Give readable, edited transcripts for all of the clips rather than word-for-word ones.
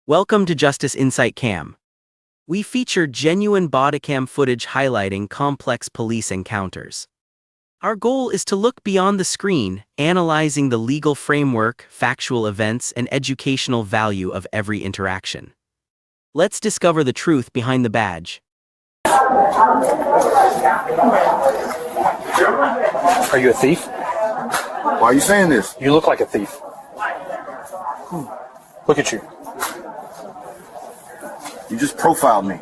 Welcome to Justice Insight Cam. We feature genuine bodycam footage highlighting complex police encounters. Our goal is to look beyond the screen, analyzing the legal framework, factual events, and educational value of every interaction. Let's discover the truth behind the badge. Are you a thief? Why are you saying this? You look like a thief. Look at you. You just profiled me.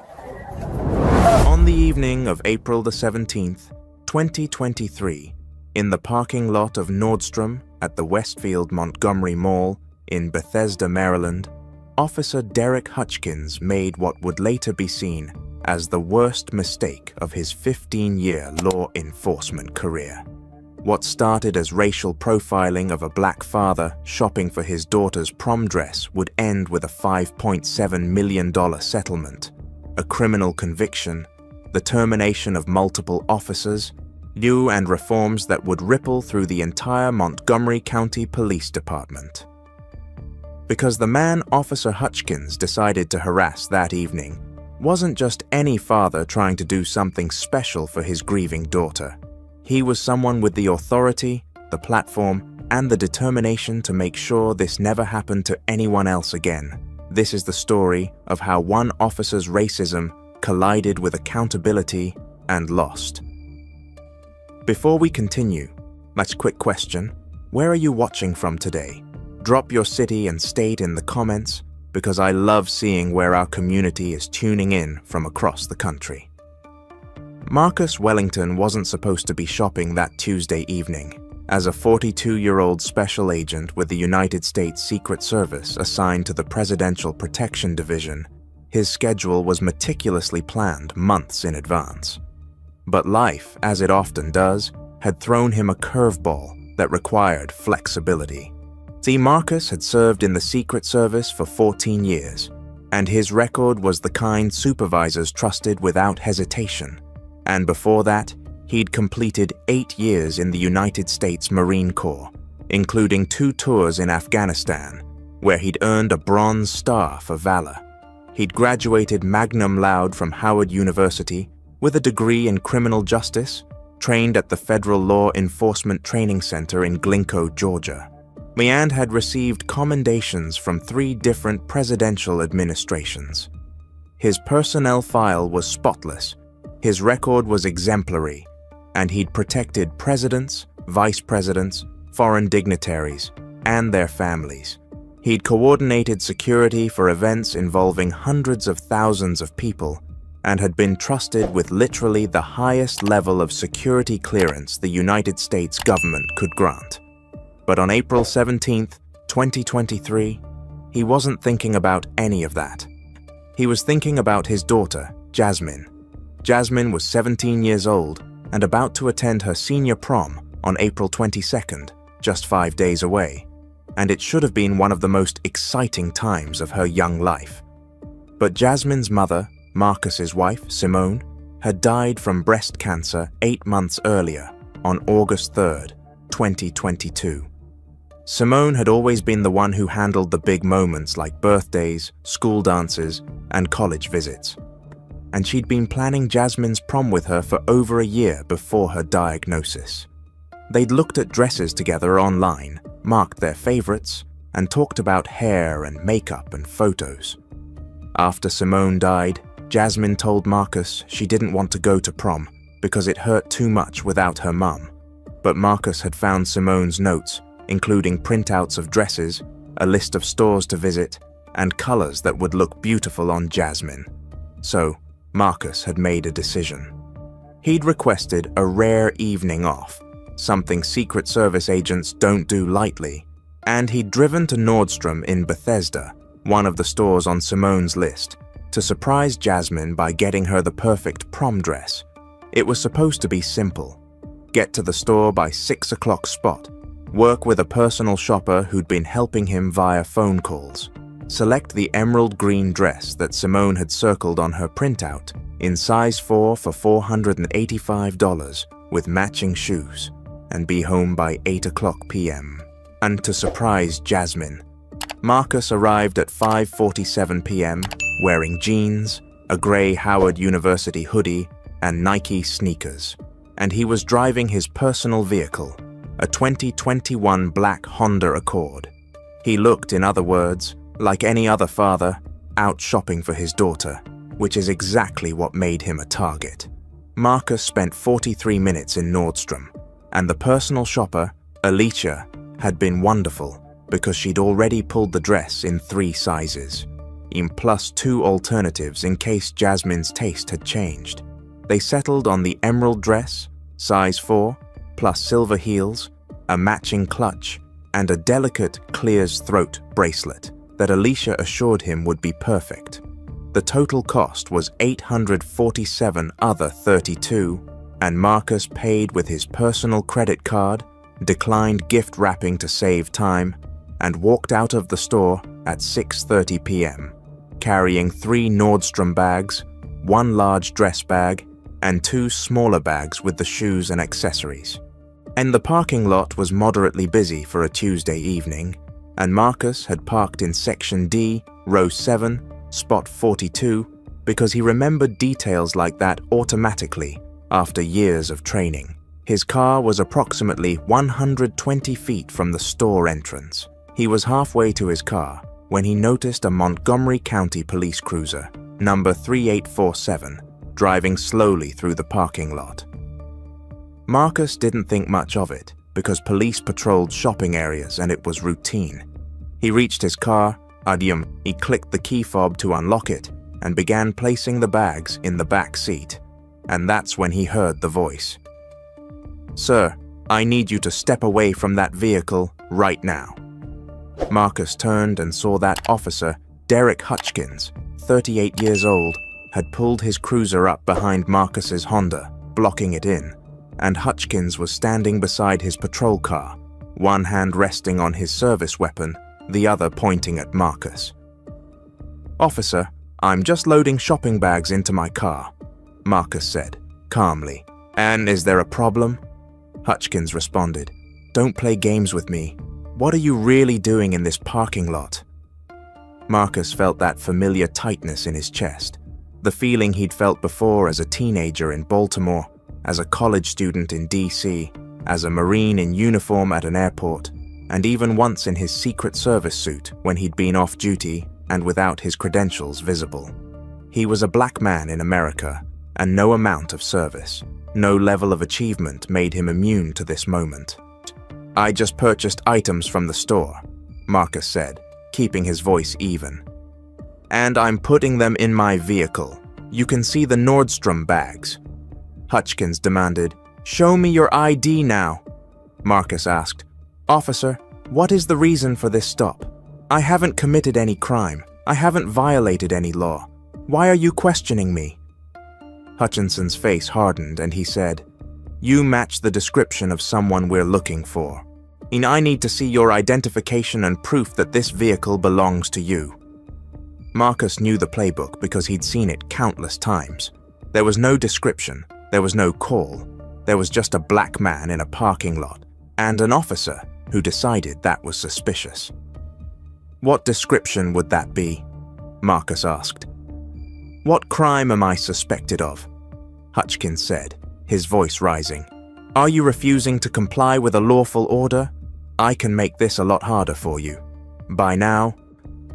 On the evening of April the 17th, 2023, in the parking lot of Nordstrom at the Westfield Montgomery Mall in Bethesda, Maryland, Officer Derek Hutchkins made what would later be seen as the worst mistake of his 15-year law enforcement career. What started as racial profiling of a black father shopping for his daughter's prom dress would end with a $5.7 million settlement, a criminal conviction, the termination of multiple officers, new and reforms that would ripple through the entire Montgomery County Police Department. Because the man Officer Hutchkins decided to harass that evening wasn't just any father trying to do something special for his grieving daughter. He was someone with the authority, the platform, and the determination to make sure this never happened to anyone else again. This is the story of how one officer's racism collided with accountability and lost. Before we continue, much quick question, where are you watching from today? Drop your city and state in the comments, because I love seeing where our community is tuning in from across the country. Marcus Wellington wasn't supposed to be shopping that Tuesday evening. As a 42-year-old special agent with the United States Secret Service assigned to the Presidential Protection Division, his schedule was meticulously planned months in advance. But life, as it often does, had thrown him a curveball that required flexibility. See, Marcus had served in the Secret Service for 14 years, and his record was the kind supervisors trusted without hesitation. And before that, he'd completed 8 years in the United States Marine Corps, including 2 tours in Afghanistan, where he'd earned a Bronze Star for valor. He'd graduated magna cum laude from Howard University with a degree in criminal justice, trained at the Federal Law Enforcement Training Center in Glencoe, Georgia. Leand had received commendations from 3 different presidential administrations. His personnel file was spotless. His record was exemplary, and he'd protected presidents, vice presidents, foreign dignitaries, and their families. He'd coordinated security for events involving hundreds of thousands of people, and had been trusted with literally the highest level of security clearance the United States government could grant. But on April 17, 2023, he wasn't thinking about any of that. He was thinking about his daughter, Jasmine. Jasmine was 17 years old and about to attend her senior prom on April 22nd, just 5 days away, and it should have been one of the most exciting times of her young life. But Jasmine's mother, Marcus's wife, Simone, had died from breast cancer 8 months earlier, on August 3rd, 2022. Simone had always been the one who handled the big moments like birthdays, school dances, and college visits. And she'd been planning Jasmine's prom with her for over a year before her diagnosis. They'd looked at dresses together online, marked their favorites, and talked about hair and makeup and photos. After Simone died, Jasmine told Marcus she didn't want to go to prom because it hurt too much without her mum. But Marcus had found Simone's notes, including printouts of dresses, a list of stores to visit, and colors that would look beautiful on Jasmine. So, Marcus had made a decision. He'd requested a rare evening off, something Secret Service agents don't do lightly, and he'd driven to Nordstrom in Bethesda, one of the stores on Simone's list, to surprise Jasmine by getting her the perfect prom dress. It was supposed to be simple. Get to the store by 6 o'clock spot, work with a personal shopper who'd been helping him via phone calls, select the emerald green dress that Simone had circled on her printout in size 4 for $485 with matching shoes, and be home by 8 o'clock p.m. And to surprise Jasmine, Marcus arrived at 5:47 p.m. wearing jeans, a grey Howard University hoodie, and Nike sneakers, and he was driving his personal vehicle, a 2021 black Honda Accord. He looked, in other words, like any other father, out shopping for his daughter, which is exactly what made him a target. Marcus spent 43 minutes in Nordstrom, and the personal shopper, Alicia, had been wonderful because she'd already pulled the dress in 3 sizes, in plus 2 alternatives in case Jasmine's taste had changed. They settled on the emerald dress, size 4, plus silver heels, a matching clutch, and a delicate Clear's throat bracelet that Alicia assured him would be perfect. The total cost was $847 other $32, and Marcus paid with his personal credit card, declined gift wrapping to save time, and walked out of the store at 6:30 p.m., carrying 3 Nordstrom bags, 1 large dress bag, and 2 smaller bags with the shoes and accessories. And the parking lot was moderately busy for a Tuesday evening, and Marcus had parked in Section D, Row 7, Spot 42, because he remembered details like that automatically after years of training. His car was approximately 120 feet from the store entrance. He was halfway to his car when he noticed a Montgomery County police cruiser, number 3847, driving slowly through the parking lot. Marcus didn't think much of it because police patrolled shopping areas and it was routine. He reached his car, he clicked the key fob to unlock it and began placing the bags in the back seat. And that's when he heard the voice. "Sir, I need you to step away from that vehicle right now." Marcus turned and saw that officer, Derek Hutchkins, 38 years old, had pulled his cruiser up behind Marcus's Honda, blocking it in, and Hutchkins was standing beside his patrol car, one hand resting on his service weapon, the other pointing at Marcus. "Officer, I'm just loading shopping bags into my car," Marcus said, calmly. "And is there a problem?" Hutchkins responded, "Don't play games with me. What are you really doing in this parking lot?" Marcus felt that familiar tightness in his chest, the feeling he'd felt before as a teenager in Baltimore, as a college student in DC, as a Marine in uniform at an airport, and even once in his Secret Service suit when he'd been off duty and without his credentials visible. He was a black man in America, and no amount of service, no level of achievement made him immune to this moment. "I just purchased items from the store," Marcus said, keeping his voice even. "And I'm putting them in my vehicle. You can see the Nordstrom bags." Hutchkins demanded, "Show me your ID now." Marcus asked, "Officer, what is the reason for this stop? I haven't committed any crime. I haven't violated any law. Why are you questioning me?" Hutchinson's face hardened and he said, "You match the description of someone we're looking for. And I need to see your identification and proof that this vehicle belongs to you." Marcus knew the playbook because he'd seen it countless times. There was no description, there was no call, there was just a black man in a parking lot and an officer who decided that was suspicious. "What description would that be?" Marcus asked. "What crime am I suspected of?" Hutchkins said, his voice rising. "Are you refusing to comply with a lawful order? I can make this a lot harder for you." By now,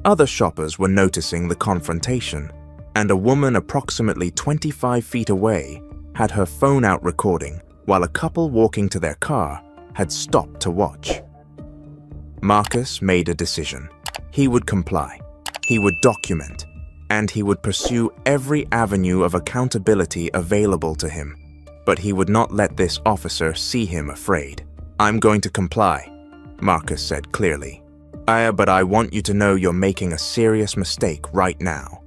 other shoppers were noticing the confrontation, and a woman approximately 25 feet away had her phone out recording while a couple walking to their car had stopped to watch. Marcus made a decision. He would comply, he would document, and he would pursue every avenue of accountability available to him. But he would not let this officer see him afraid. "I'm going to comply," Marcus said clearly. But I want you to know you're making a serious mistake right now."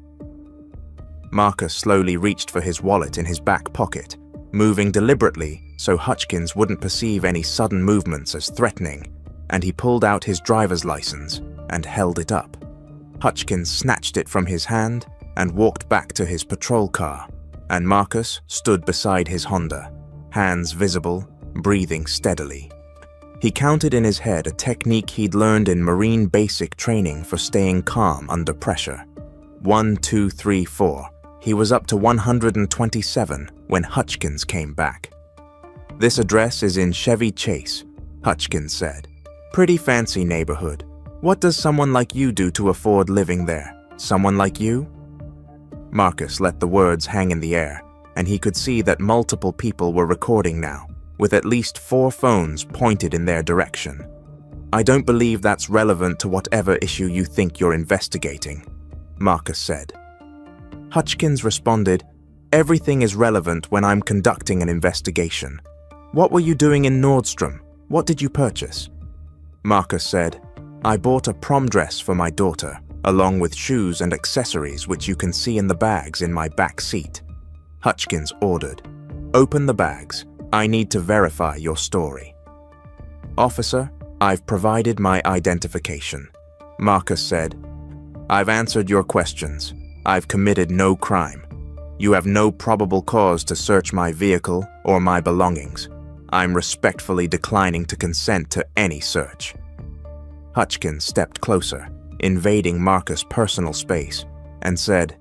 Marcus slowly reached for his wallet in his back pocket, moving deliberately so Hutchkins wouldn't perceive any sudden movements as threatening, and he pulled out his driver's license and held it up. Hutchkins snatched it from his hand and walked back to his patrol car, and Marcus stood beside his Honda, hands visible, breathing steadily. He counted in his head a technique he'd learned in Marine basic training for staying calm under pressure. 1, 2, 3, 4. He was up to 127 when Hutchkins came back. "This address is in Chevy Chase," Hutchkins said. "Pretty fancy neighborhood. What does someone like you do to afford living there? Someone like you?" Marcus let the words hang in the air, and he could see that multiple people were recording now, with at least 4 phones pointed in their direction. "I don't believe that's relevant to whatever issue you think you're investigating," Marcus said. Hutchkins responded, "Everything is relevant when I'm conducting an investigation. What were you doing in Nordstrom? What did you purchase?" Marcus said, "I bought a prom dress for my daughter, along with shoes and accessories which you can see in the bags in my back seat." Hutchkins ordered, "Open the bags. I need to verify your story." "Officer, I've provided my identification," Marcus said. "I've answered your questions. I've committed no crime. You have no probable cause to search my vehicle or my belongings. I'm respectfully declining to consent to any search." Hutchkins stepped closer, invading Marcus' personal space, and said,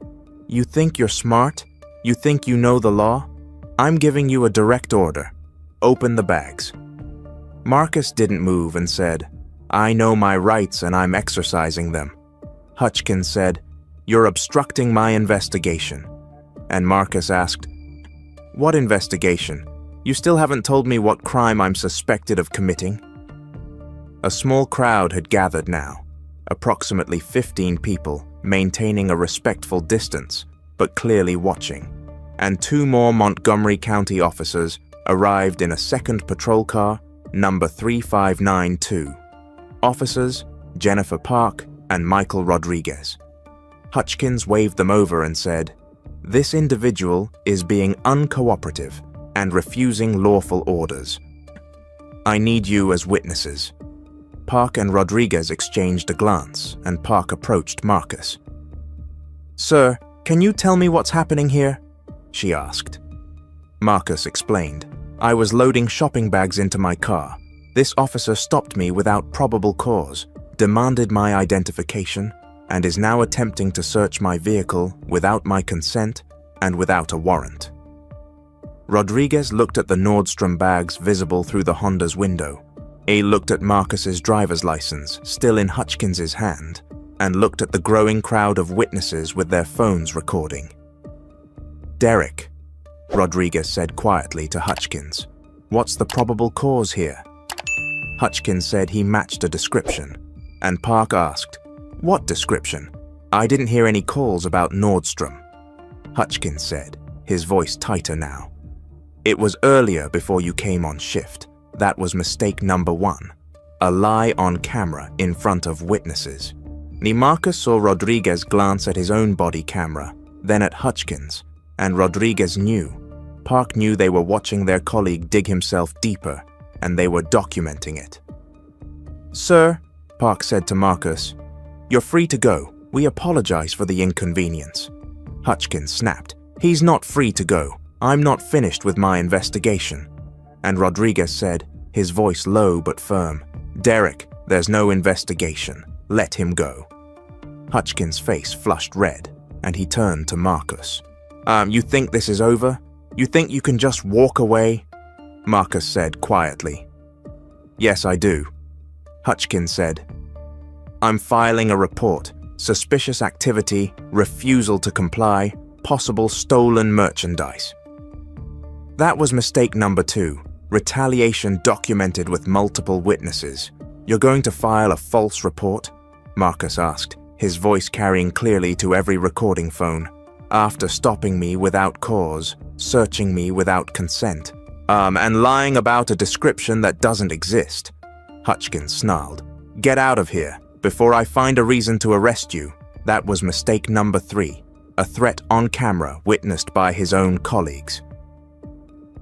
"You think you're smart? You think you know the law? I'm giving you a direct order. Open the bags." Marcus didn't move and said, "I know my rights and I'm exercising them." Hutchkins said, "You're obstructing my investigation." And Marcus asked, "What investigation? You still haven't told me what crime I'm suspected of committing." A small crowd had gathered now, approximately 15 people, maintaining a respectful distance, but clearly watching, and 2 more Montgomery County officers arrived in a second patrol car, number 3592. Officers Jennifer Park and Michael Rodriguez. Hutchkins waved them over and said, "This individual is being uncooperative and refusing lawful orders. I need you as witnesses." Park and Rodriguez exchanged a glance, and Park approached Marcus. "Sir, can you tell me what's happening here?" she asked. Marcus explained, "I was loading shopping bags into my car. This officer stopped me without probable cause, demanded my identification, and is now attempting to search my vehicle without my consent and without a warrant." Rodriguez looked at the Nordstrom bags visible through the Honda's window. He looked at Marcus's driver's license, still in Hutchkins's hand, and looked at the growing crowd of witnesses with their phones recording. "Derek," Rodriguez said quietly to Hutchkins, "what's the probable cause here?" Hutchkins said he matched a description, and Park asked, "What description? I didn't hear any calls about Nordstrom." Hutchkins said, his voice tighter now, "It was earlier before you came on shift. That was mistake number 1. A lie on camera in front of witnesses." Marcus saw Rodriguez glance at his own body camera, then at Hutchkins, and Rodriguez knew. Park knew they were watching their colleague dig himself deeper, and they were documenting it. "Sir," Park said to Marcus, "you're free to go. We apologize for the inconvenience." Hutchkins snapped, "He's not free to go. I'm not finished with my investigation." And Rodriguez said, his voice low but firm, "Derek, there's no investigation. Let him go." Hutchkins' face flushed red, and he turned to Marcus. You think this is over? You think you can just walk away?" Marcus said quietly. "Yes, I do." Hutchkins said, "I'm filing a report. Suspicious activity, refusal to comply, possible stolen merchandise." "That was mistake number 2. Retaliation documented with multiple witnesses. You're going to file a false report?" Marcus asked, his voice carrying clearly to every recording phone. "After stopping me without cause, searching me without consent, and lying about a description that doesn't exist." Hutchkins snarled, "Get out of here, before I find a reason to arrest you. That was mistake number 3, a threat on camera witnessed by his own colleagues."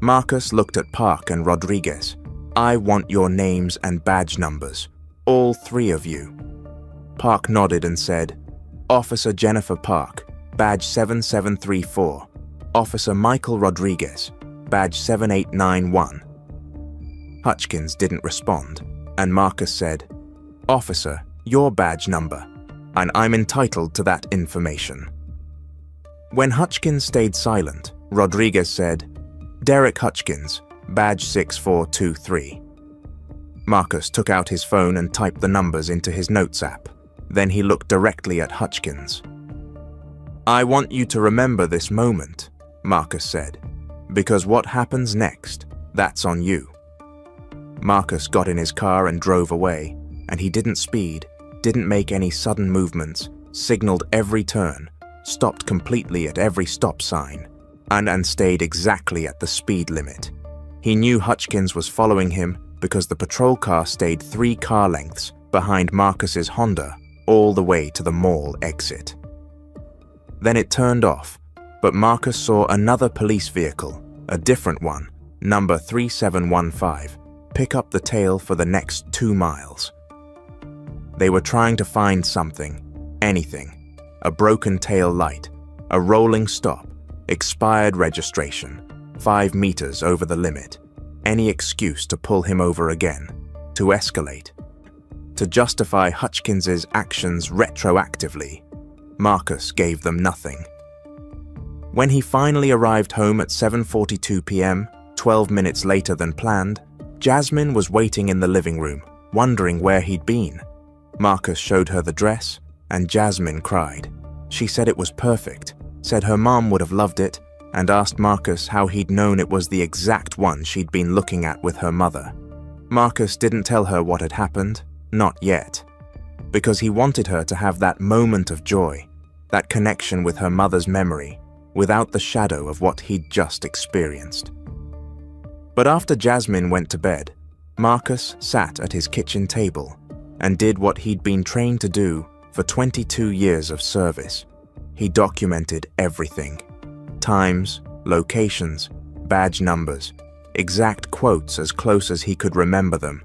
Marcus looked at Park and Rodriguez. "I want your names and badge numbers, all 3 of you." Park nodded and said, "Officer Jennifer Park, badge 7734. Officer Michael Rodriguez, badge 7891. Hutchkins didn't respond, and Marcus said, "Officer, your badge number, and I'm entitled to that information." When Hutchkins stayed silent, Rodriguez said, "Derek Hutchkins, badge 6423. Marcus took out his phone and typed the numbers into his notes app. Then he looked directly at Hutchkins. "I want you to remember this moment," Marcus said, "because what happens next, that's on you." Marcus got in his car and drove away, and he didn't speed, didn't make any sudden movements, signaled every turn, stopped completely at every stop sign, and stayed exactly at the speed limit. He knew Hutchkins was following him because the patrol car stayed 3 car lengths behind Marcus's Honda all the way to the mall exit. Then it turned off, but Marcus saw another police vehicle, a different one, number 3715, pick up the tail for the next 2 miles. They were trying to find something, anything, a broken tail light, a rolling stop, expired registration, 5 meters over the limit, any excuse to pull him over again, to escalate, to justify Hutchkins's actions retroactively. Marcus gave them nothing. When he finally arrived home at 7:42 p.m., 12 minutes later than planned, Jasmine was waiting in the living room, wondering where he'd been. Marcus showed her the dress, and Jasmine cried. She said it was perfect, said her mom would have loved it, and asked Marcus how he'd known it was the exact one she'd been looking at with her mother. Marcus didn't tell her what had happened, not yet, because he wanted her to have that moment of joy, that connection with her mother's memory, without the shadow of what he'd just experienced. But after Jasmine went to bed, Marcus sat at his kitchen table and did what he'd been trained to do for 22 years of service. He documented everything. Times, locations, badge numbers, exact quotes as close as he could remember them,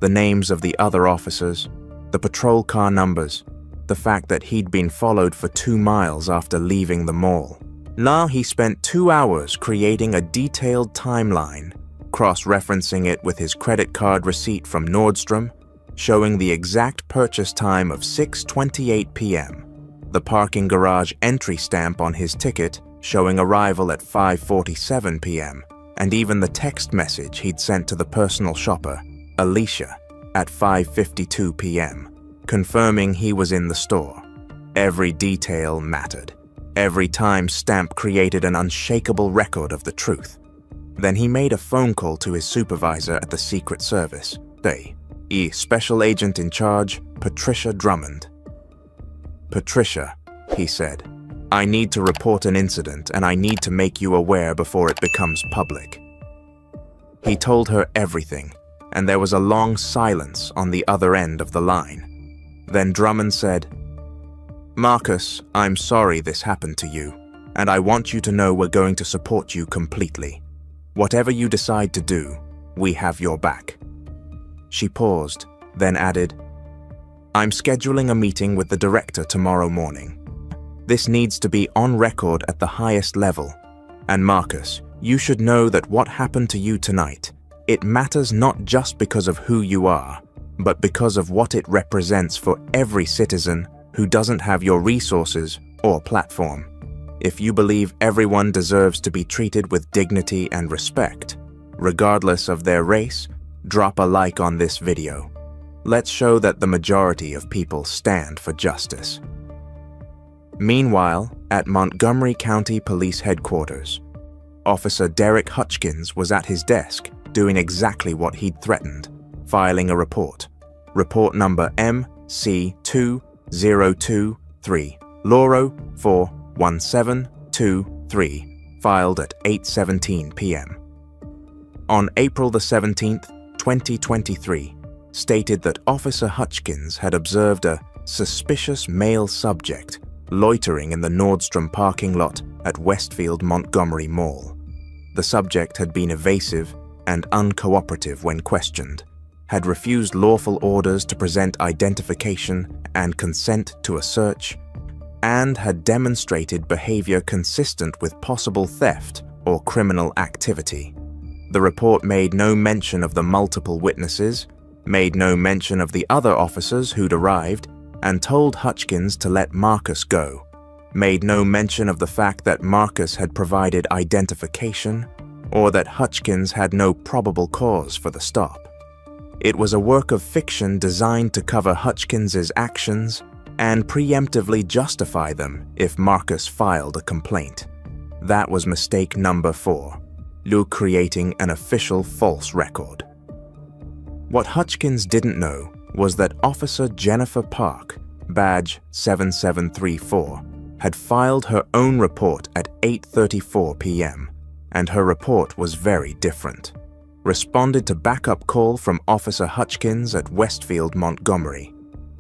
the names of the other officers, the patrol car numbers, the fact that he'd been followed for 2 miles after leaving the mall. Now he spent 2 hours creating a detailed timeline, cross-referencing it with his credit card receipt from Nordstrom, showing the exact purchase time of 6:28 p.m., the parking garage entry stamp on his ticket showing arrival at 5:47 p.m., and even the text message he'd sent to the personal shopper, Alicia, at 5:52 p.m., confirming he was in the store. Every detail mattered. Every time stamp created an unshakable record of the truth. Then he made a phone call to his supervisor at the Secret Service, Special Agent in Charge, Patricia Drummond. "Patricia," he said, "I need to report an incident and I need to make you aware before it becomes public." He told her everything, and there was a long silence on the other end of the line. Then Drummond said, "Marcus, I'm sorry this happened to you, and I want you to know we're going to support you completely. Whatever you decide to do, we have your back." She paused, then added, "I'm scheduling a meeting with the director tomorrow morning. This needs to be on record at the highest level. And Marcus, you should know that what happened to you tonight, it matters not just because of who you are, but because of what it represents for every citizen who doesn't have your resources or platform. If you believe everyone deserves to be treated with dignity and respect, regardless of their race, drop a like on this video. Let's show that the majority of people stand for justice." Meanwhile, at Montgomery County Police Headquarters, Officer Derek Hutchkins was at his desk doing exactly what he'd threatened, filing a report. Report number MC2023, Lauro 41723, filed at 8:17 p.m. On April the 17th, 2023, stated that Officer Hutchkins had observed a suspicious male subject loitering in the Nordstrom parking lot at Westfield Montgomery Mall. The subject had been evasive and uncooperative when questioned, had refused lawful orders to present identification and consent to a search, and had demonstrated behavior consistent with possible theft or criminal activity. The report made no mention of the multiple witnesses, made no mention of the other officers who'd arrived, and told Hutchkins to let Marcus go, made no mention of the fact that Marcus had provided identification, or that Hutchkins had no probable cause for the stop. It was a work of fiction designed to cover Hutchkins's actions and preemptively justify them if Marcus filed a complaint. That was mistake number 4, Lou creating an official false record. What Hutchkins didn't know was that Officer Jennifer Park, badge 7734, had filed her own report at 8:34 p.m., and her report was very different. Responded to backup call from Officer Hutchkins at Westfield, Montgomery.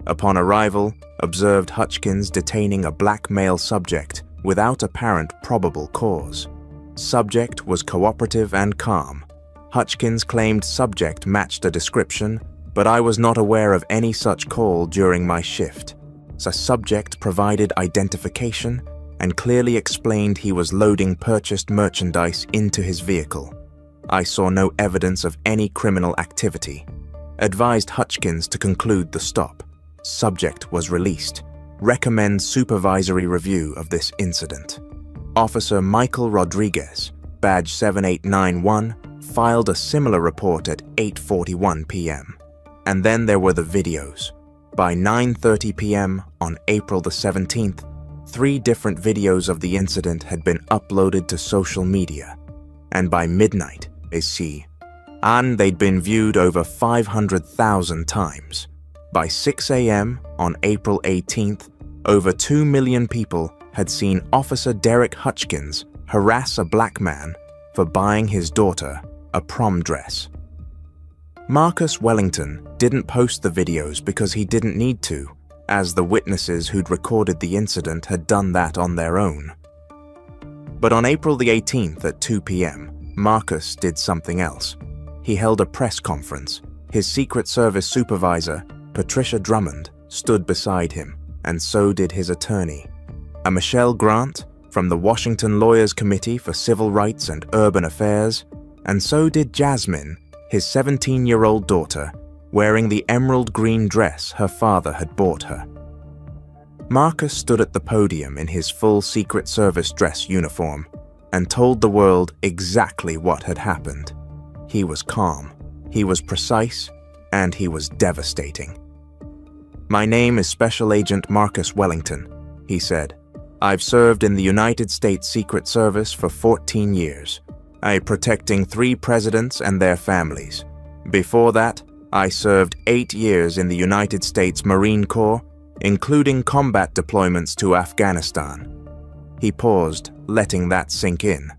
Upon arrival, observed Hutchkins detaining a black male subject without apparent probable cause. Subject was cooperative and calm. Hutchkins claimed subject matched a description, but I was not aware of any such call during my shift. The subject provided identification and clearly explained he was loading purchased merchandise into his vehicle. I saw no evidence of any criminal activity. Advised Hutchkins to conclude the stop. Subject was released. Recommend supervisory review of this incident. Officer Michael Rodriguez, badge 7891, filed a similar report at 8:41 p.m. And then there were the videos. By 9:30 p.m. on April the 17th, 3 different videos of the incident had been uploaded to social media. And by midnight, they'd been viewed over 500,000 times. By 6 a.m. on April 18th, over 2 million people had seen Officer Derek Hutchkins harass a black man for buying his daughter a prom dress. Marcus Wellington didn't post the videos because he didn't need to, as the witnesses who'd recorded the incident had done that on their own. But on April the 18th at 2 p.m., Marcus did something else. He held a press conference. His Secret Service supervisor, Patricia Drummond, stood beside him, and so did his attorney. A Michelle Grant, from the Washington Lawyers Committee for Civil Rights and Urban Affairs, and so did Jasmine, his 17-year-old daughter, wearing the emerald green dress her father had bought her. Marcus stood at the podium in his full Secret Service dress uniform and told the world exactly what had happened. He was calm, he was precise, and he was devastating. "My name is Special Agent Marcus Wellington," he said. "I've served in the United States Secret Service for 14 years. I protecting 3 presidents and their families. Before that, I served 8 years in the United States Marine Corps, including combat deployments to Afghanistan." He paused, letting that sink in.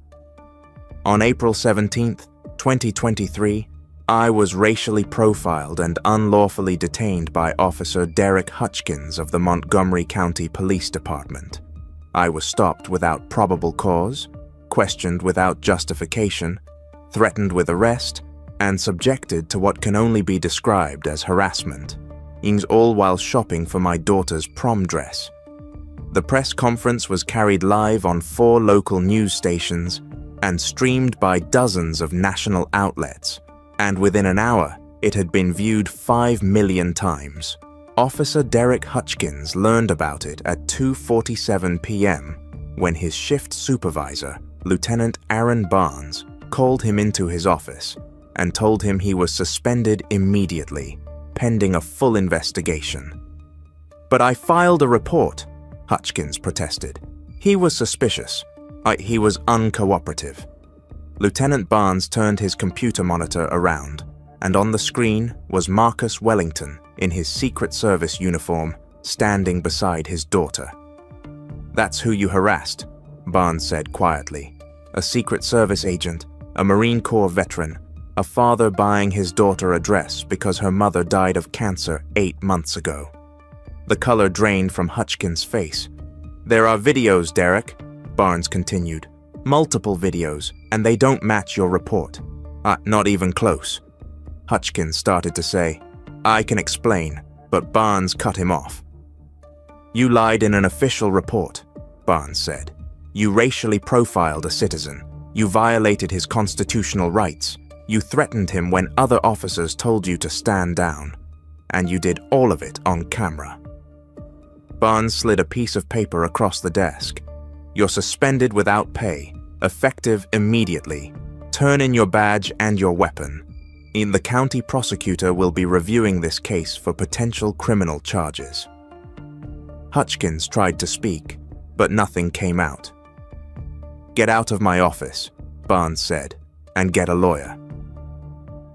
"On April 17th, 2023, I was racially profiled and unlawfully detained by Officer Derek Hutchkins of the Montgomery County Police Department. I was stopped without probable cause, questioned without justification, threatened with arrest, and subjected to what can only be described as harassment, all while shopping for my daughter's prom dress. The press conference was carried live on 4 local news stations and streamed by dozens of national outlets, and within an hour, it had been viewed 5 million times. Officer Derek Hutchkins learned about it at 2:47 p.m. when his shift supervisor, Lieutenant Aaron Barnes, called him into his office and told him he was suspended immediately, pending a full investigation. "But I filed a report," Hutchkins protested. "He was suspicious. He was uncooperative." Lieutenant Barnes turned his computer monitor around, and on the screen was Marcus Wellington in his Secret Service uniform, standing beside his daughter. "That's who you harassed," Barnes said quietly. "A Secret Service agent, a Marine Corps veteran, a father buying his daughter a dress because her mother died of cancer 8 months ago." The color drained from Hutchkins' face. "There are videos, Derek," Barnes continued. "Multiple videos, and they don't match your report. Not even close." Hutchkins started to say, "I can explain," but Barnes cut him off. "You lied in an official report," Barnes said. "You racially profiled a citizen. You violated his constitutional rights. You threatened him when other officers told you to stand down. And you did all of it on camera. Barnes slid a piece of paper across the desk. You're suspended without pay, effective immediately. Turn in your badge and your weapon. The county prosecutor will be reviewing this case for potential criminal charges. Hutchkins tried to speak, but nothing came out. Get out of my office, Barnes said, and get a lawyer.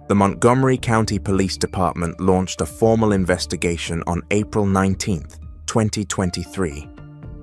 The Montgomery County Police Department launched a formal investigation on April 19, 2023.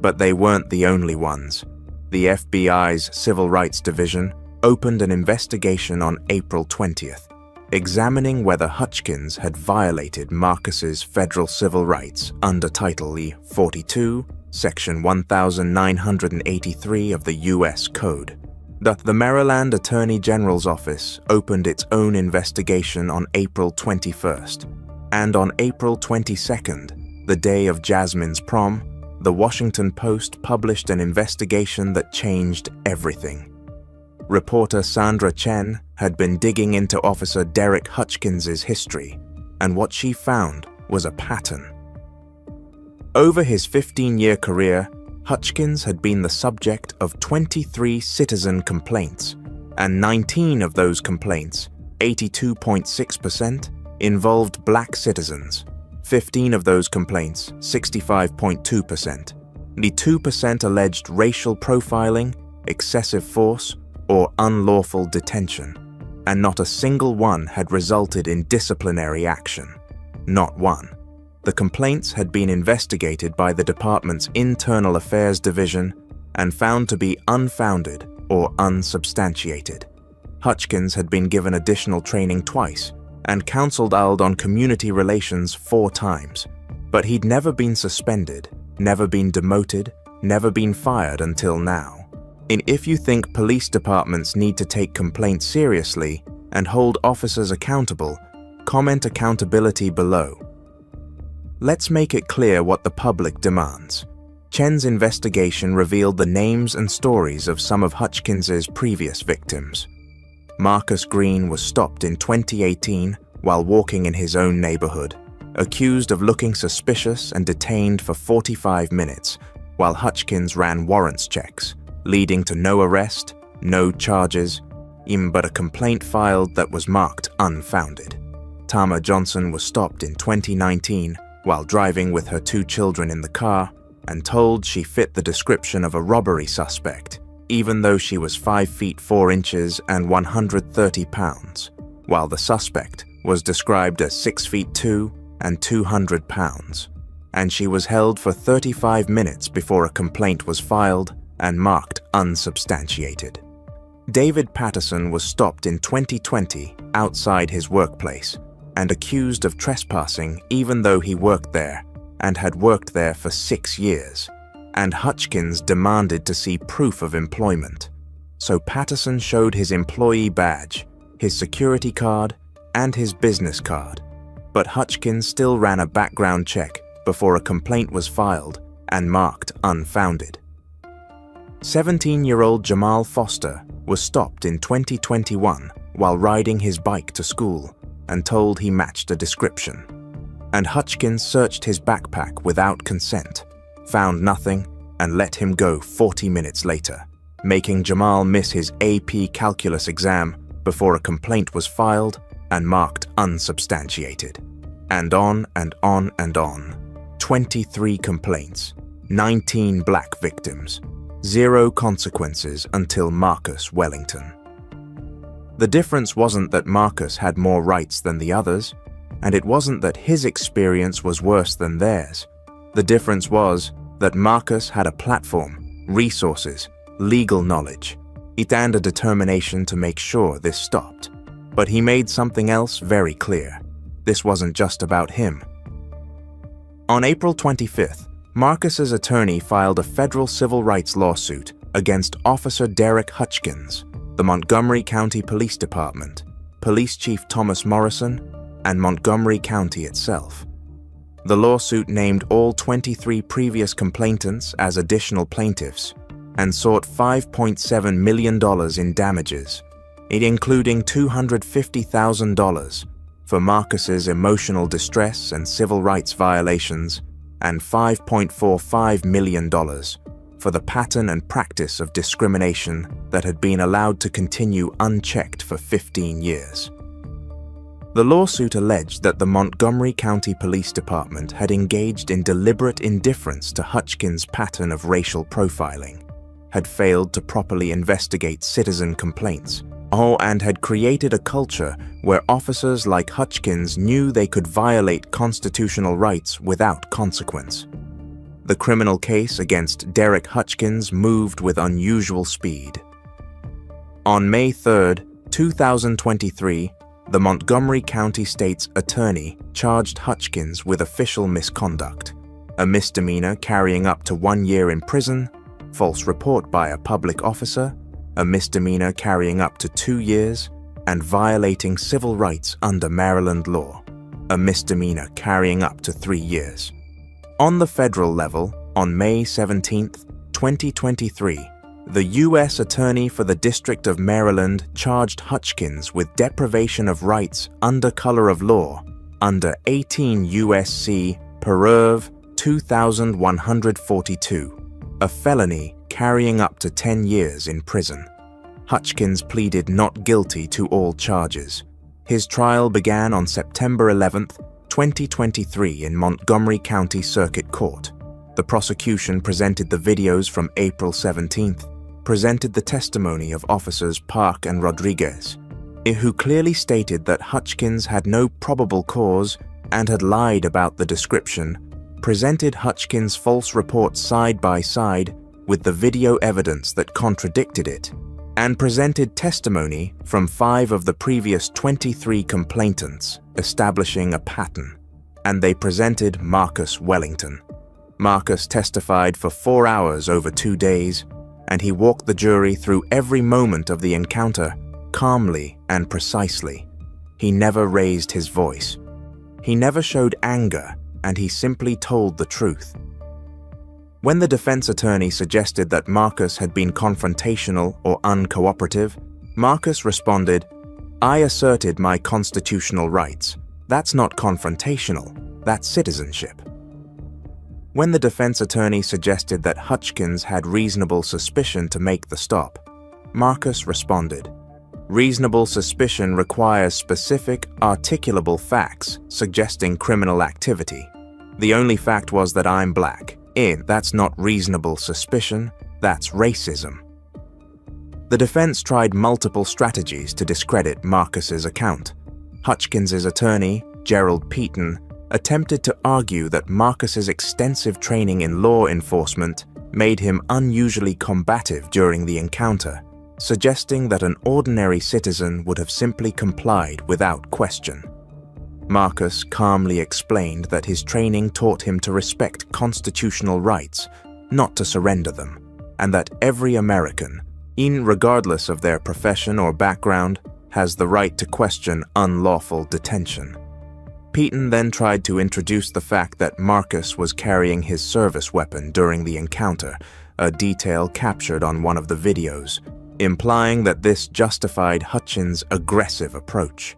But they weren't the only ones. The FBI's Civil Rights Division opened an investigation on April 20th, examining whether Hutchkins had violated Marcus's federal civil rights under Title 42, Section 1983 of the U.S. Code. The Maryland Attorney General's Office opened its own investigation on April 21st, and on April 22nd, the day of Jasmine's prom, the Washington Post published an investigation that changed everything. Reporter Sandra Chen had been digging into Officer Derek Hutchkins's history, and what she found was a pattern. Over his 15-year career, Hutchkins had been the subject of 23 citizen complaints, and 19 of those complaints, 82.6%, involved black citizens. 15 of those complaints, 65.2%. The 2% alleged racial profiling, excessive force, or unlawful detention, and not a single one had resulted in disciplinary action. Not one. The complaints had been investigated by the department's Internal Affairs Division and found to be unfounded or unsubstantiated. Hutchkins had been given additional training twice and counseled on community relations 4 times, but he'd never been suspended, never been demoted, never been fired until now. And if you think police departments need to take complaints seriously and hold officers accountable, comment accountability below. Let's make it clear what the public demands. Chen's investigation revealed the names and stories of some of Hutchkins's previous victims. Marcus Green was stopped in 2018 while walking in his own neighborhood, accused of looking suspicious and detained for 45 minutes, while Hutchkins ran warrants checks, leading to no arrest, no charges, but a complaint filed that was marked unfounded. Tama Johnson was stopped in 2019 while driving with her 2 children in the car and told she fit the description of a robbery suspect, even though she was 5 feet 4 inches and 130 pounds, while the suspect was described as 6 feet 2 and 200 pounds, and she was held for 35 minutes before a complaint was filed and marked unsubstantiated. David Patterson was stopped in 2020 outside his workplace and accused of trespassing even though he worked there and had worked there for 6 years, and Hutchkins demanded to see proof of employment. So Patterson showed his employee badge, his security card, and his business card, but Hutchkins still ran a background check before a complaint was filed and marked unfounded. 17-year-old Jamal Foster was stopped in 2021 while riding his bike to school and told he matched a description. And Hutchkins searched his backpack without consent, found nothing, and let him go 40 minutes later, making Jamal miss his AP Calculus exam before a complaint was filed and marked unsubstantiated. And on and on and on. 23 complaints, 19 black victims, 0 consequences until Marcus Wellington. The difference wasn't that Marcus had more rights than the others, and it wasn't that his experience was worse than theirs. The difference was that Marcus had a platform, resources, legal knowledge, and a determination to make sure this stopped. But he made something else very clear. This wasn't just about him. On April 25th, Marcus's attorney filed a federal civil rights lawsuit against Officer Derek Hutchkins, the Montgomery County Police Department, Police Chief Thomas Morrison, and Montgomery County itself. The lawsuit named all 23 previous complainants as additional plaintiffs and sought $5.7 million in damages, including $250,000 for Marcus's emotional distress and civil rights violations, and $5.45 million for the pattern and practice of discrimination that had been allowed to continue unchecked for 15 years. The lawsuit alleged that the Montgomery County Police Department had engaged in deliberate indifference to Hutchkins' pattern of racial profiling, had failed to properly investigate citizen complaints, and had created a culture where officers like Hutchkins knew they could violate constitutional rights without consequence. The criminal case against Derek Hutchkins moved with unusual speed. On May 3, 2023, the Montgomery County State's attorney charged Hutchkins with official misconduct, a misdemeanor carrying up to 1 year in prison, false report by a public officer, a misdemeanor carrying up to 2 years, and violating civil rights under Maryland law, a misdemeanor carrying up to 3 years. On the federal level, on May 17, 2023, the U.S. Attorney for the District of Maryland charged Hutchkins with deprivation of rights under color of law under 18 U.S.C. Perv 2142, a felony carrying up to 10 years in prison. Hutchkins pleaded not guilty to all charges. His trial began on September 11, 2023 in Montgomery County Circuit Court. The prosecution presented the videos from April 17th, presented the testimony of officers Park and Rodriguez, who clearly stated that Hutchkins had no probable cause and had lied about the description, presented Hutchkins' false report side by side with the video evidence that contradicted it, and presented testimony from 5 of the previous 23 complainants establishing a pattern, and they presented Marcus Wellington. Marcus testified for 4 hours over 2 days, and he walked the jury through every moment of the encounter calmly and precisely. He never raised his voice. He never showed anger, and he simply told the truth. When the defense attorney suggested that Marcus had been confrontational or uncooperative, Marcus responded, "I asserted my constitutional rights. That's not confrontational, that's citizenship." When the defense attorney suggested that Hutchkins had reasonable suspicion to make the stop, Marcus responded, "Reasonable suspicion requires specific, articulable facts suggesting criminal activity. The only fact was that I'm black. That's not reasonable suspicion, that's racism." The defense tried multiple strategies to discredit Marcus's account. Hutchkins's attorney, Gerald Peaton, attempted to argue that Marcus's extensive training in law enforcement made him unusually combative during the encounter, suggesting that an ordinary citizen would have simply complied without question. Marcus calmly explained that his training taught him to respect constitutional rights, not to surrender them, and that every American, regardless of their profession or background, has the right to question unlawful detention. Peaton then tried to introduce the fact that Marcus was carrying his service weapon during the encounter, a detail captured on one of the videos, implying that this justified Hutchins' aggressive approach.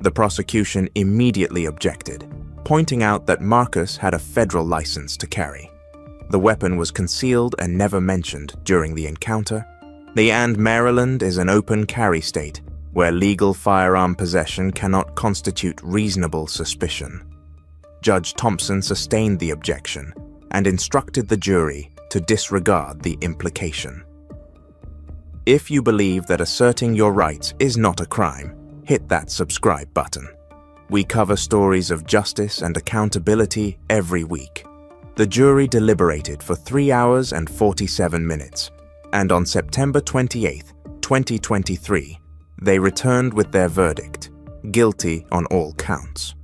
The prosecution immediately objected, pointing out that Marcus had a federal license to carry. The weapon was concealed and never mentioned during the encounter. And Maryland is an open carry state, where legal firearm possession cannot constitute reasonable suspicion. Judge Thompson sustained the objection and instructed the jury to disregard the implication. If you believe that asserting your rights is not a crime, hit that subscribe button. We cover stories of justice and accountability every week. The jury deliberated for 3 hours and 47 minutes, and on September 28, 2023, they returned with their verdict, guilty on all counts.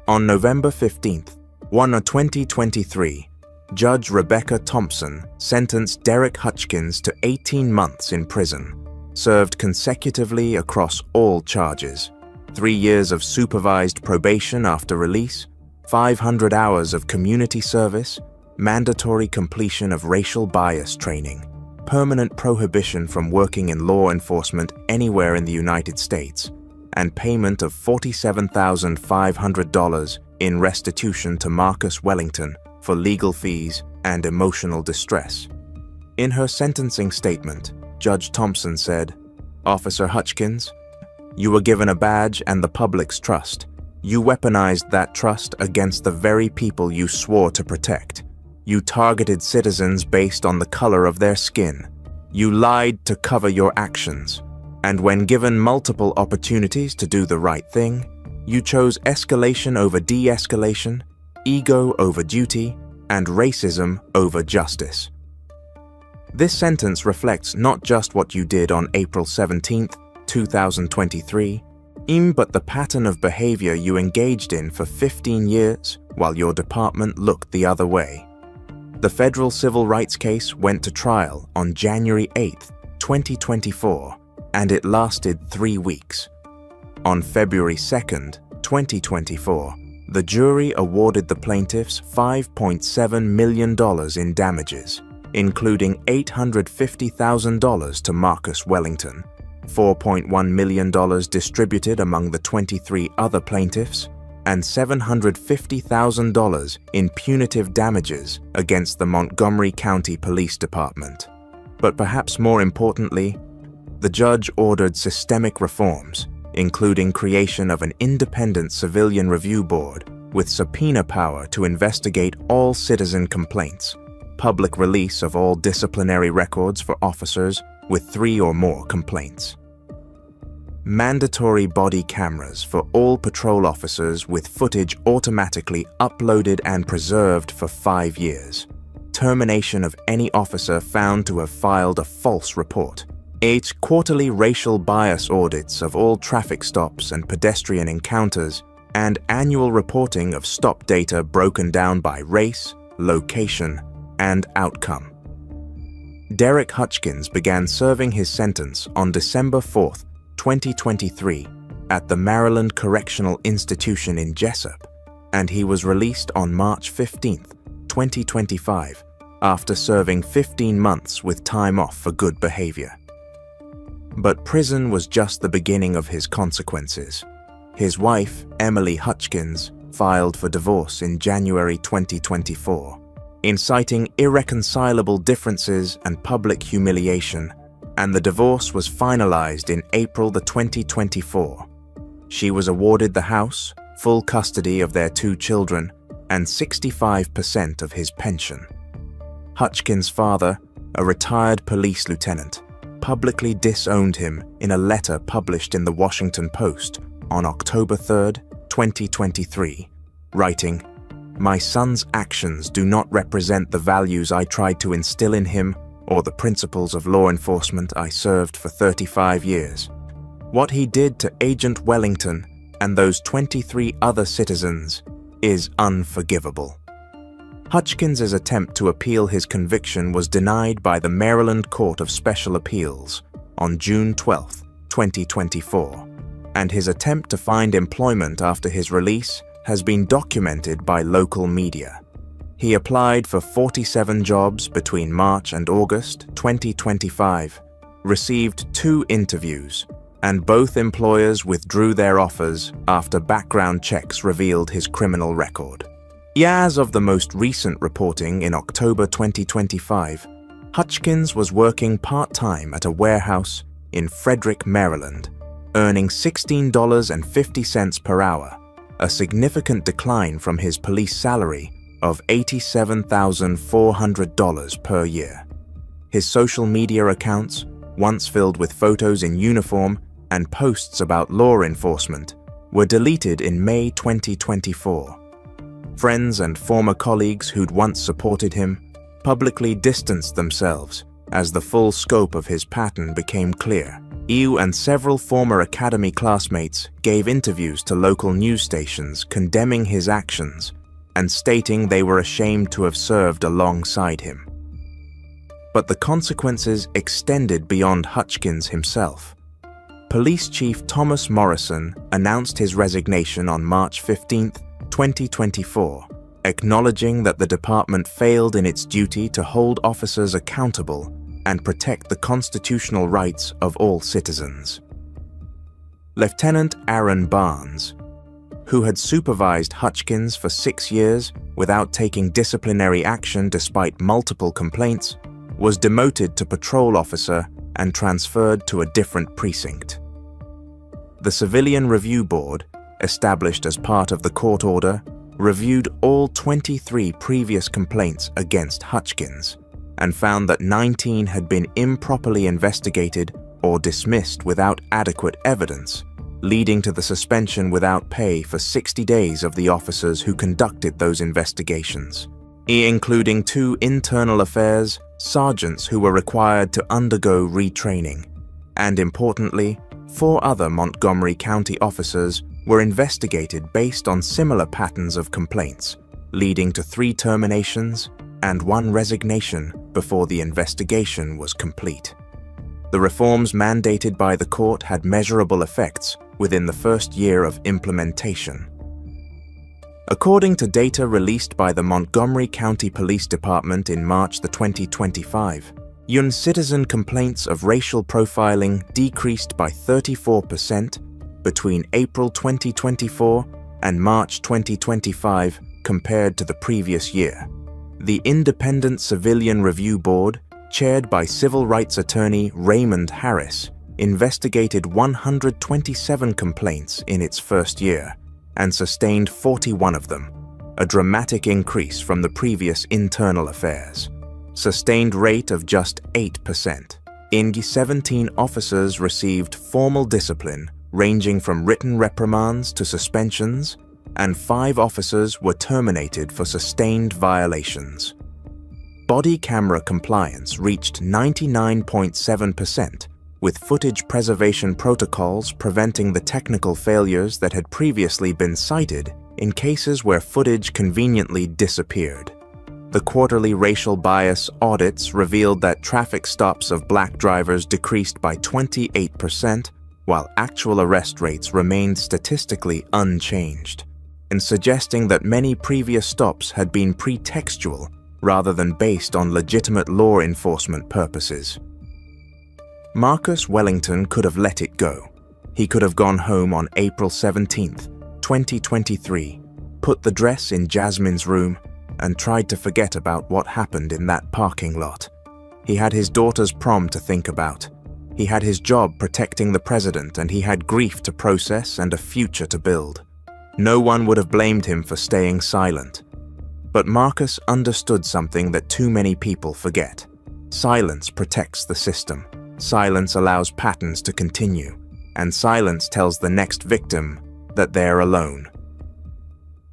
On November 15, 2023, Judge Rebecca Thompson sentenced Derek Hutchkins to 18 months in prison, served consecutively across all charges, 3 years of supervised probation after release, 500 hours of community service, mandatory completion of racial bias training, permanent prohibition from working in law enforcement anywhere in the United States, and payment of $47,500 in restitution to Marcus Wellington for legal fees and emotional distress. In her sentencing statement, Judge Thompson said, "Officer Hutchkins, you were given a badge and the public's trust. You weaponized that trust against the very people you swore to protect. You targeted citizens based on the color of their skin. You lied to cover your actions. And when given multiple opportunities to do the right thing, you chose escalation over de-escalation, ego over duty, and racism over justice." This sentence reflects not just what you did on April 17, 2023, but the pattern of behavior you engaged in for 15 years while your department looked the other way. The federal civil rights case went to trial on January 8, 2024, and it lasted 3 weeks. On February 2, 2024, the jury awarded the plaintiffs $5.7 million in damages, including $850,000 to Marcus Wellington, $4.1 million distributed among the 23 other plaintiffs, and $750,000 in punitive damages against the Montgomery County Police Department. But perhaps more importantly, the judge ordered systemic reforms, including creation of an independent civilian review board with subpoena power to investigate all citizen complaints, public release of all disciplinary records for officers with 3 or more complaints, mandatory body cameras for all patrol officers with footage automatically uploaded and preserved for 5 years, termination of any officer found to have filed a false report, 8 quarterly racial bias audits of all traffic stops and pedestrian encounters, and annual reporting of stop data broken down by race, location, and outcome. Derek Hutchkins began serving his sentence on December 4, 2023, at the Maryland Correctional Institution in Jessup, and he was released on March 15, 2025, after serving 15 months with time off for good behavior. But prison was just the beginning of his consequences. His wife, Emily Hutchkins, filed for divorce in January 2024, inciting irreconcilable differences and public humiliation, and the divorce was finalized in April 2024. She was awarded the house, full custody of their 2 children, and 65% of his pension. Hutchkins' father, a retired police lieutenant, publicly disowned him in a letter published in the Washington Post on October 3, 2023, writing, "My son's actions do not represent the values I tried to instill in him or the principles of law enforcement I served for 35 years. What he did to Agent Wellington and those 23 other citizens is unforgivable." Hutchkins' attempt to appeal his conviction was denied by the Maryland Court of Special Appeals on June 12, 2024, and his attempt to find employment after his release has been documented by local media. He applied for 47 jobs between March and August 2025, received 2 interviews, and both employers withdrew their offers after background checks revealed his criminal record. As of the most recent reporting in October 2025, Hutchkins was working part-time at a warehouse in Frederick, Maryland, earning $16.50 per hour, a significant decline from his police salary of $87,400 per year. His social media accounts, once filled with photos in uniform and posts about law enforcement, were deleted in May 2024. Friends and former colleagues who'd once supported him publicly distanced themselves as the full scope of his pattern became clear. And several former academy classmates gave interviews to local news stations condemning his actions and stating they were ashamed to have served alongside him. But the consequences extended beyond Hutchkins himself. Police Chief Thomas Morrison announced his resignation on March 15, 2024, acknowledging that the department failed in its duty to hold officers accountable and protect the constitutional rights of all citizens. Lieutenant Aaron Barnes, who had supervised Hutchkins for 6 years without taking disciplinary action despite multiple complaints, was demoted to patrol officer and transferred to a different precinct. The Civilian Review Board, established as part of the court order, reviewed all 23 previous complaints against Hutchkins and found that 19 had been improperly investigated or dismissed without adequate evidence, leading to the suspension without pay for 60 days of the officers who conducted those investigations, including 2 internal affairs sergeants who were required to undergo retraining, and importantly, 4 other Montgomery County officers were investigated based on similar patterns of complaints, leading to 3 terminations and 1 resignation before the investigation was complete. The reforms mandated by the court had measurable effects within the first year of implementation. According to data released by the Montgomery County Police Department in March 2025, citizen complaints of racial profiling decreased by 34% between April 2024 and March 2025 compared to the previous year. The Independent Civilian Review Board, chaired by civil rights attorney Raymond Harris, investigated 127 complaints in its first year and sustained 41 of them, a dramatic increase from the previous internal affairs. Sustained rate of just 8%. 17 officers received formal discipline ranging from written reprimands to suspensions, and 5 officers were terminated for sustained violations. Body camera compliance reached 99.7%, with footage preservation protocols preventing the technical failures that had previously been cited in cases where footage conveniently disappeared. The quarterly racial bias audits revealed that traffic stops of black drivers decreased by 28%, while actual arrest rates remained statistically unchanged, and suggesting that many previous stops had been pretextual rather than based on legitimate law enforcement purposes. Marcus Wellington could have let it go. He could have gone home on April 17, 2023, put the dress in Jasmine's room, and tried to forget about what happened in that parking lot. He had his daughter's prom to think about. He had his job protecting the president, and he had grief to process and a future to build. No one would have blamed him for staying silent. But Marcus understood something that too many people forget. Silence protects the system. Silence allows patterns to continue, and silence tells the next victim that they're alone.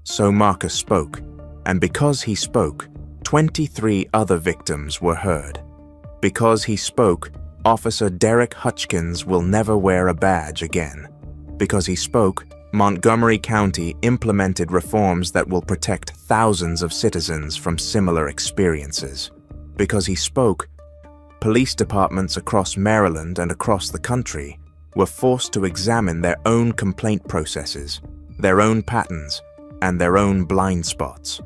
So Marcus spoke, and because he spoke, 23 other victims were heard. Because he spoke, Officer Derek Hutchkins will never wear a badge again. Because he spoke, Montgomery County implemented reforms that will protect thousands of citizens from similar experiences. Because he spoke, police departments across Maryland and across the country were forced to examine their own complaint processes, their own patterns, and their own blind spots.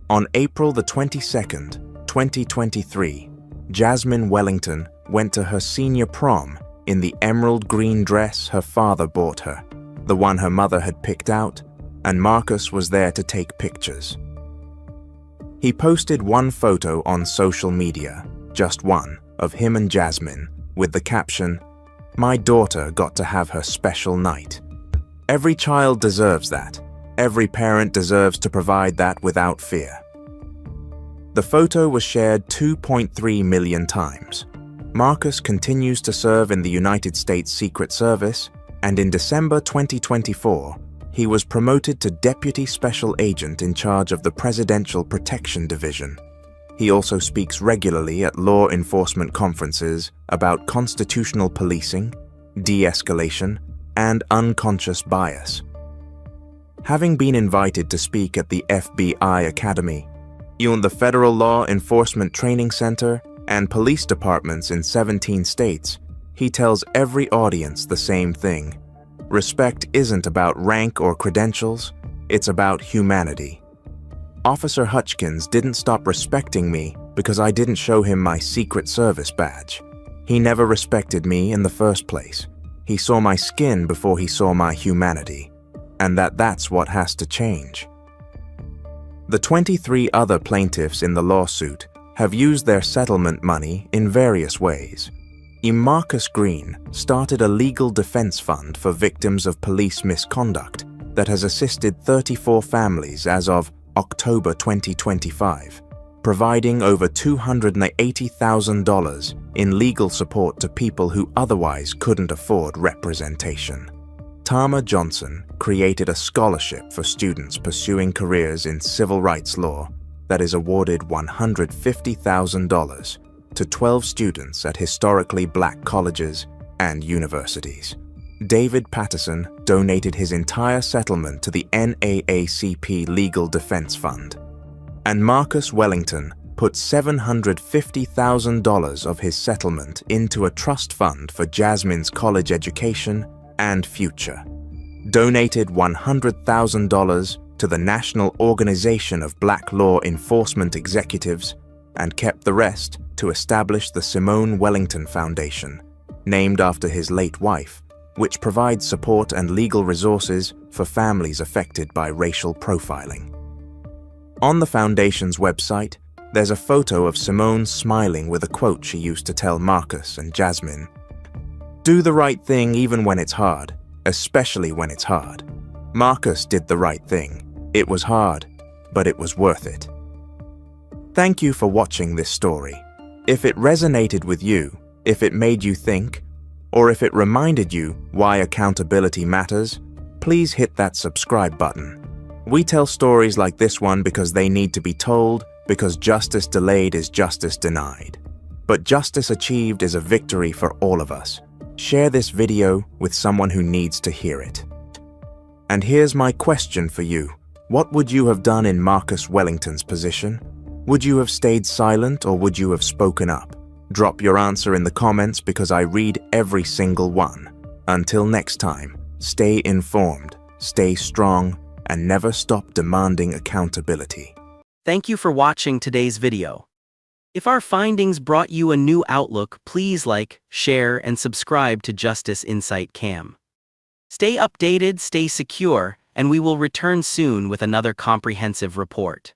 On April the 22nd, 2023, Jasmine Wellington went to her senior prom in the emerald green dress her father bought her, the one her mother had picked out, and Marcus was there to take pictures. He posted one photo on social media, just one, of him and Jasmine, with the caption, "My daughter got to have her special night." Every child deserves that. Every parent deserves to provide that without fear. The photo was shared 2.3 million times. Marcus continues to serve in the United States Secret Service, and in December 2024, he was promoted to Deputy Special Agent in charge of the Presidential Protection Division. He also speaks regularly at law enforcement conferences about constitutional policing, de-escalation, and unconscious bias. Having been invited to speak at the FBI Academy, the Federal Law Enforcement Training Center, and police departments in 17 states, he tells every audience the same thing. Respect isn't about rank or credentials, it's about humanity. Officer Hutchkins didn't stop respecting me because I didn't show him my Secret Service badge. He never respected me in the first place. He saw my skin before he saw my humanity, and that's what has to change. The 23 other plaintiffs in the lawsuit have used their settlement money in various ways. Marcus Green started a legal defense fund for victims of police misconduct that has assisted 34 families as of October 2025, providing over $280,000 in legal support to people who otherwise couldn't afford representation. Tama Johnson created a scholarship for students pursuing careers in civil rights law that is awarded $150,000 to 12 students at historically black colleges and universities. David Patterson donated his entire settlement to the NAACP Legal Defense Fund. And Marcus Wellington put $750,000 of his settlement into a trust fund for Jasmine's college education and future, donated $100,000 to the National Organization of Black Law Enforcement Executives, and kept the rest to establish the Simone Wellington Foundation, named after his late wife, which provides support and legal resources for families affected by racial profiling. On the foundation's website, there's a photo of Simone smiling with a quote she used to tell Marcus and Jasmine: "Do the right thing even when it's hard, especially when it's hard." Marcus did the right thing. It was hard, but it was worth it. Thank you for watching this story. If it resonated with you, if it made you think, or if it reminded you why accountability matters, please hit that subscribe button. We tell stories like this one because they need to be told, because justice delayed is justice denied. But justice achieved is a victory for all of us. Share this video with someone who needs to hear it. And here's my question for you. What would you have done in Marcus Wellington's position? Would you have stayed silent or would you have spoken up? Drop your answer in the comments because I read every single one. Until next time, stay informed, stay strong, and never stop demanding accountability. Thank you for watching today's video. If our findings brought you a new outlook, please like, share, and subscribe to Justice Insight Cam. Stay updated, stay secure, and we will return soon with another comprehensive report.